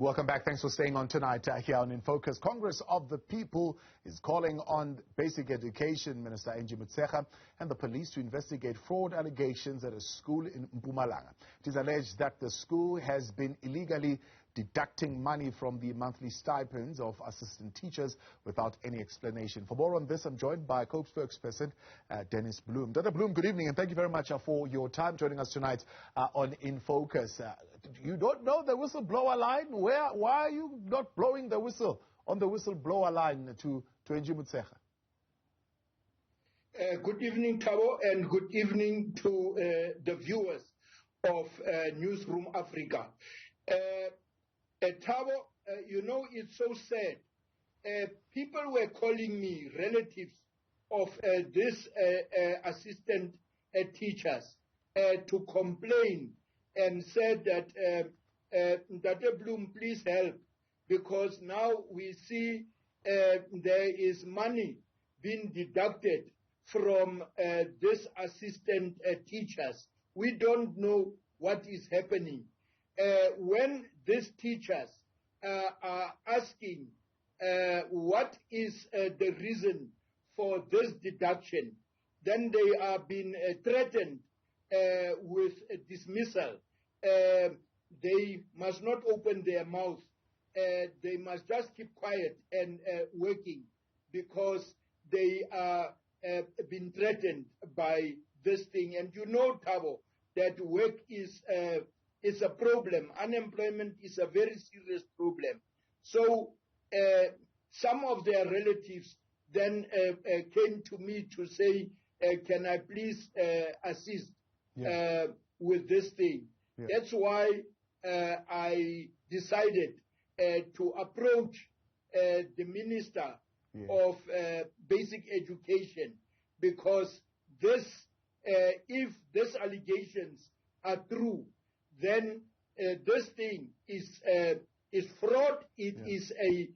Welcome back. Thanks for staying on tonight here on In Focus. Congress of the People is calling on Basic Education Minister Angie and the police to investigate fraud allegations at a school in Mpumalanga. It is alleged that the school has been illegally deducting money from the monthly stipends of assistant teachers without any explanation. For more on this, I'm joined by spokesperson Dennis Bloem. Dr. Bloem, good evening, and thank you very much for your time joining us tonight on In Focus. You don't know the whistleblower line? Why are you not blowing the whistle on the whistleblower line to Angie Motshekga? Good evening, Thabo, and good evening to the viewers of Newzroom Afrika. Thabo, you know, it's so sad. People were calling me, relatives of this assistant teachers, to complain and said that, Dr. Bloem, please help, because now we see there is money being deducted from this assistant teachers. We don't know what is happening. When these teachers are asking what is the reason for this deduction, then they are being threatened with dismissal. They must not open their mouth. They must just keep quiet and working, because they are being threatened by this thing. And you know, Thabo, that work is a problem. Unemployment is a very serious problem. So some of their relatives then came to me to say, can I please assist with this thing? Yeah. That's why I decided to approach the Minister of Basic Education, because this, if these allegations are true, then this thing is fraud. It is a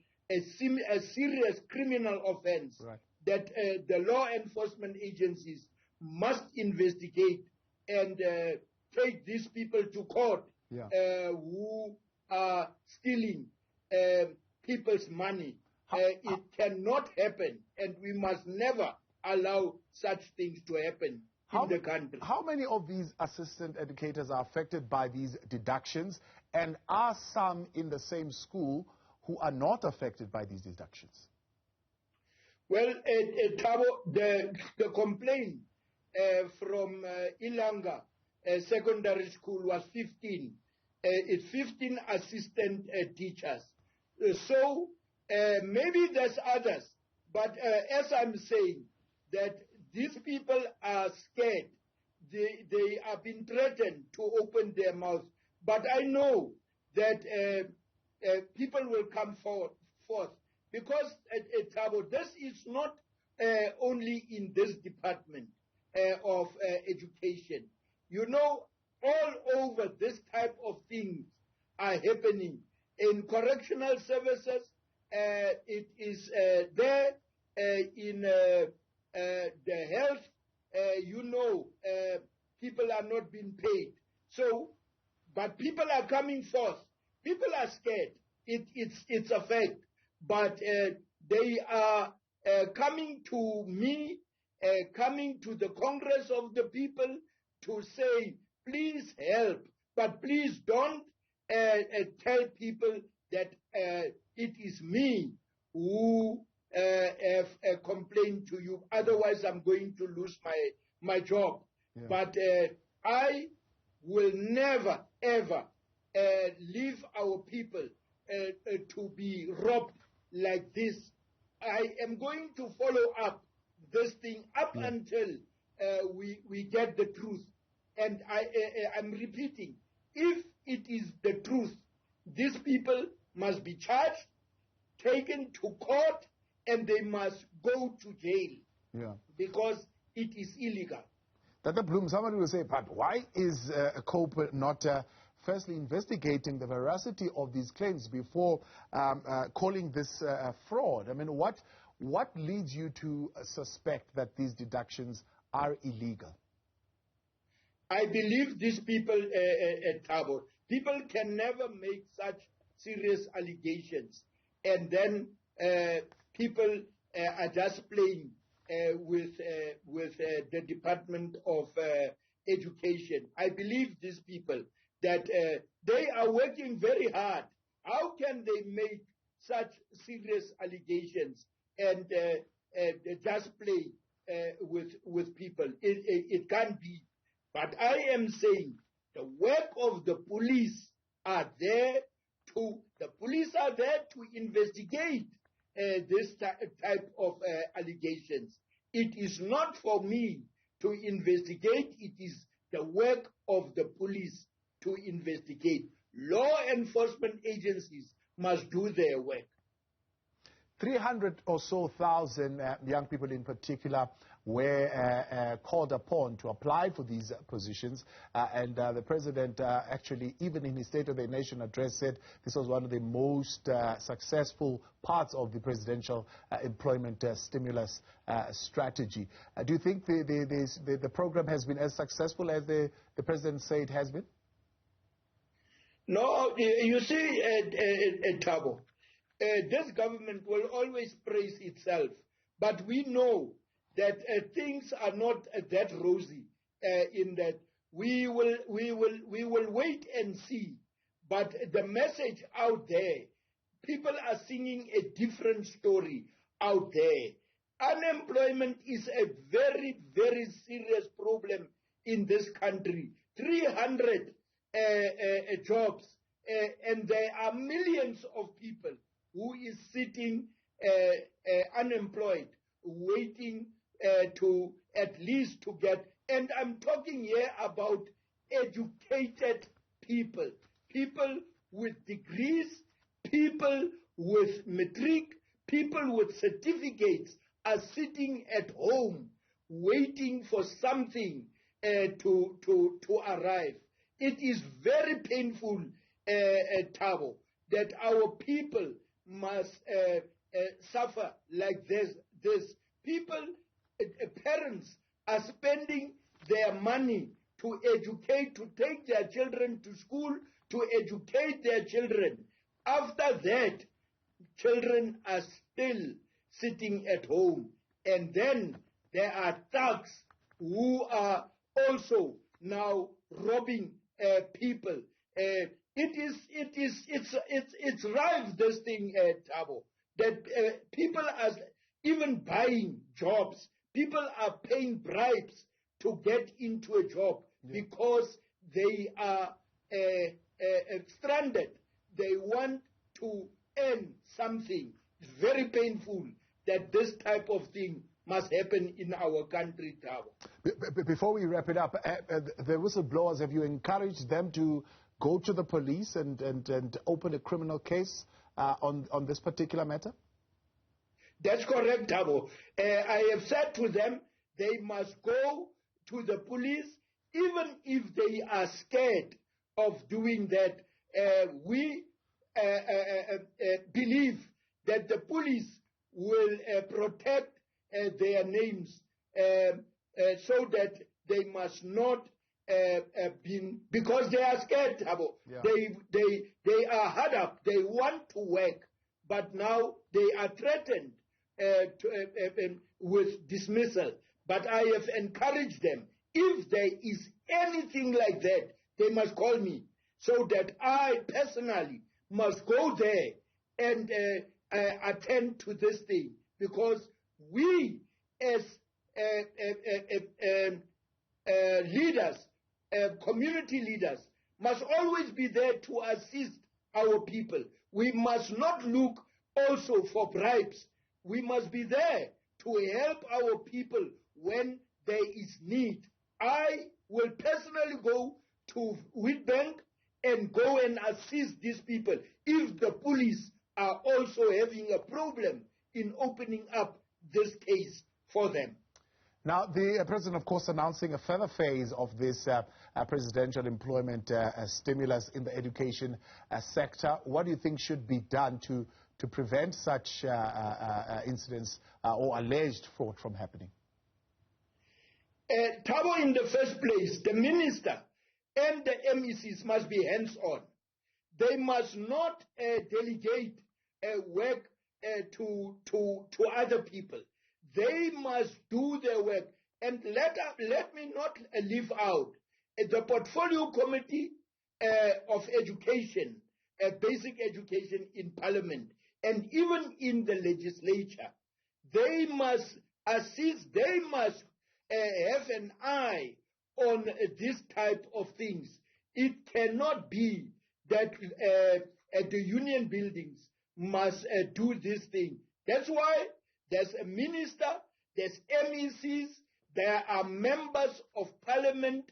serious criminal offense that the law enforcement agencies must investigate and take these people to court who are stealing people's money. It cannot happen, and we must never allow such things to happen in the country. How many of these assistant educators are affected by these deductions, and are some in the same school who are not affected by these deductions? Well, Thabo, the complaint from Ilanga secondary school was 15. It's 15 assistant teachers. So maybe there's others, but as I'm saying, that these people are scared. They are being threatened to open their mouths. But I know that people will come forth, because Thabo, this is not only in this department of education. You know, all over this type of things are happening in correctional services. It is there in the health. You know, people are not being paid. So, but people are coming forth. People are scared. It's a fact. But they are coming to me, coming to the Congress of the People to say, please help, but please don't tell people that it is me who have complained to you. Otherwise, I'm going to lose my job. Yeah. But I will never, ever leave our people to be robbed like this. I am going to follow up this thing up until we get the truth. And I'm repeating, if it is the truth, these people must be charged, taken to court, and they must go to jail because it is illegal. Dr. Bloem, somebody will say, but why is COPE not firstly investigating the veracity of these claims before calling this fraud? I mean, what leads you to suspect that these deductions are illegal? I believe these people, Thabo, people can never make serious allegations, and then people are just playing with the Department of Education. I believe these people that they are working very hard. How can they make such serious allegations and just play with people? It can't be. But I am saying the work of the police are there to investigate this type of allegations. It is not for me to investigate. It is the work of the police to investigate. Law enforcement agencies must do their work. 300 or so thousand young people in particular were called upon to apply for these positions, and the president actually, even in his State of the Nation address, said this was one of the most successful parts of the presidential employment stimulus strategy. Do you think the program has been as successful as the president said it has been? No, you see, Thabo, this government will always praise itself, but we know that things are not that rosy. In that we will wait and see. But the message out there, people are singing a different story out there. Unemployment is a very, very serious problem in this country. 300 jobs, and there are millions of people who is sitting unemployed, waiting to at least to get, and I'm talking here about educated people, people with degrees, people with matric, people with certificates are sitting at home waiting for something to arrive. It is very painful, Thabo, that our people must suffer like this. People, parents are spending their money to educate, to take their children to school, to educate their children. After that, children are still sitting at home. And then there are thugs who are also now robbing people. It's rife, this thing, Thabo, that people are even buying jobs. People are paying bribes to get into a job because they are stranded. They want to earn something. It's very painful that this type of thing must happen in our country, Thabo. Before we wrap it up, the whistleblowers, have you encouraged them to go to the police and open a criminal case on this particular matter? That's correct, Thabo. I have said to them they must go to the police, even if they are scared of doing that. We believe that the police will protect their names so that they must not be, because they are scared, Thabo. Yeah. They are hard up. They want to work, but now they are threatened with dismissal. But I have encouraged them, if there is anything like that, they must call me, so that I personally must go there and attend to this thing, because we as leaders, community leaders, must always be there to assist our people. We must not look also for bribes. We must be there to help our people when there is need. I will personally go to Witbank and go and assist these people if the police are also having a problem in opening up this case for them. Now, the president, of course, announcing a further phase of this presidential employment stimulus in the education sector. What do you think should be done to prevent such incidents or alleged fraud from happening? Thabo, in the first place, the minister and the MECs must be hands-on. They must not delegate work to other people. They must do their work. And let me not leave out the Portfolio Committee of Education, Basic Education in Parliament, and even in the legislature. They must assist, they must have an eye on this type of things. It cannot be that the union buildings must do this thing. That's why there's a minister, there's MECs, there are members of parliament,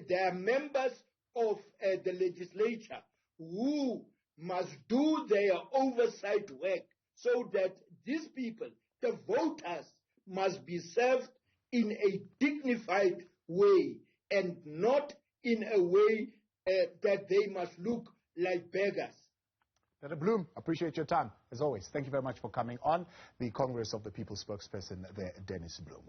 there are members of the legislature who must do their oversight work so that these people, the voters, must be served in a dignified way and not in a way that they must look like beggars. Dennis Bloem, appreciate your time, as always. Thank you very much for coming on. The Congress of the People spokesperson there, Dennis Bloem.